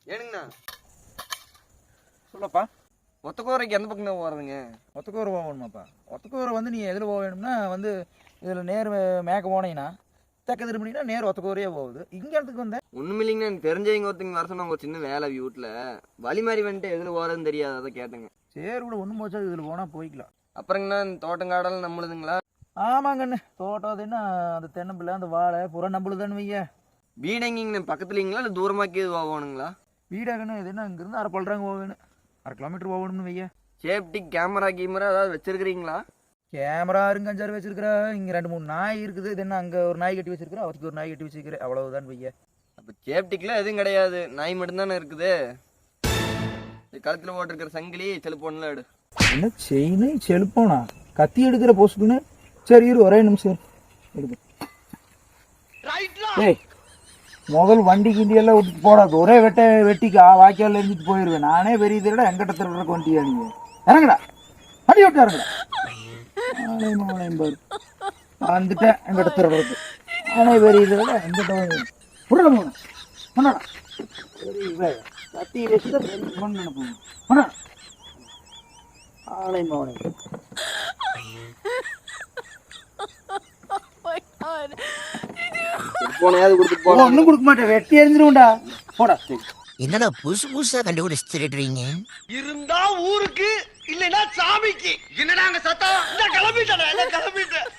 ஏனுங்கண்ணா சொல்லப்பா. ஒத்தக்கோரைக்கு எந்த பக்கம் தான் போகிறதுங்க? ஒத்தக்கூரை போகணுமாப்பா? ஒத்தக்கூரை வந்து நீ எதில் போக வேணும்னா வந்து இதில் நேர் மேக்க போனீங்கன்னா தெக்க திரும்பினீங்கன்னா நேர் ஒத்தக்கூரையே போகுது. இங்கே இடத்துக்கு வந்தேன் ஒன்றும் இல்லைங்கண்ணா, எனக்கு தெரிஞ்சவங்க ஒருத்தங்க வர சொன்னாங்க, ஒரு சின்ன வேலை வீட்டில் வழி மாதிரி வந்துட்டு எதில் போகிறதுன்னு தெரியாது, அதை கேட்டேங்க. சரி கூட ஒன்றும் போச்சா, இதில் போனால் போய்க்கலாம். அப்புறங்கண்ணா தோட்டங்காடெல்லாம் நம்மளுதுங்களா? ஆமாங்கண்ணே, தோட்டம் அது என்ன அந்த தென்னம்பிள்ளை அந்த வாழை புற நம்மளுதான்னு வைய. வீடு எங்கேங்கண்ணா, பக்கத்துலீங்களா இல்லை தூரமாக்கி போகணுங்களா? வீடாகண்ணே இது என்ன இங்கேருந்து 1/2 பல்றாங்க போகணும், 1/2 கிலோமீட்டர் போகணும்னு வைய. சேஃப்டி கேமரா ஏதாவது வச்சிருக்கிறீங்களா? கேமரா இருங்க 5-6 வச்சிருக்கிறா. இங்கே 2-3 நாய் இருக்குது. இது என்ன அங்கே ஒரு நாய் கட்டி வச்சிருக்கிறா, அவருக்கு ஒரு நாய் கட்டி வச்சிருக்கிறேன், அவ்வளவுதான் வைய. அப்போ சேஃப்டிக்கெலாம் எதுவும் கிடையாது, நாய் மட்டும்தானே இருக்குது. கழுத்தில் போட்டிருக்கிற சங்கிலி செலுப்போன்லாம் எடு. என்ன செயினு செலுப்போனா கத்தி எடுக்கிற போஸ்ட்டுன்னு. சரி இரு ஒரே நிமிஷம் எடுத்து. ஏய் முதல் வண்டி கிண்டி எல்லாம் விட்டுட்டு போடாது, ஒரே வெட்டிக்கு வாய்க்கால் எரிஞ்சிட்டு போயிடுவேன். நானே பெரிய திருட எங்கிட்ட திருடுறக்கு வண்டியா நீங்க? இறங்கடா வண்டி விட்டு இறங்கடா. பாரு வந்துட்டேன் எங்கிட்ட திருடுறது. நானே பெரிய திருட எங்கிட்ட பண்ணடா. சரி கத்தி வச்சுட்டு நினைப்போம் பண்ண ஆலை மாவனை. ஒன்னும் கொடுக்க மாட்டேன், வெட்டி எரிஞ்சிருவோம்டா போடா. என்னடா புதுசு புதுசா கண்டுபிடிச்சு திருடுறீங்க? இருந்தா ஊருக்கு இல்லைன்னா சாமிக்கு. என்னடா அங்க சத்தம்? கிளம்பிட்டேன்.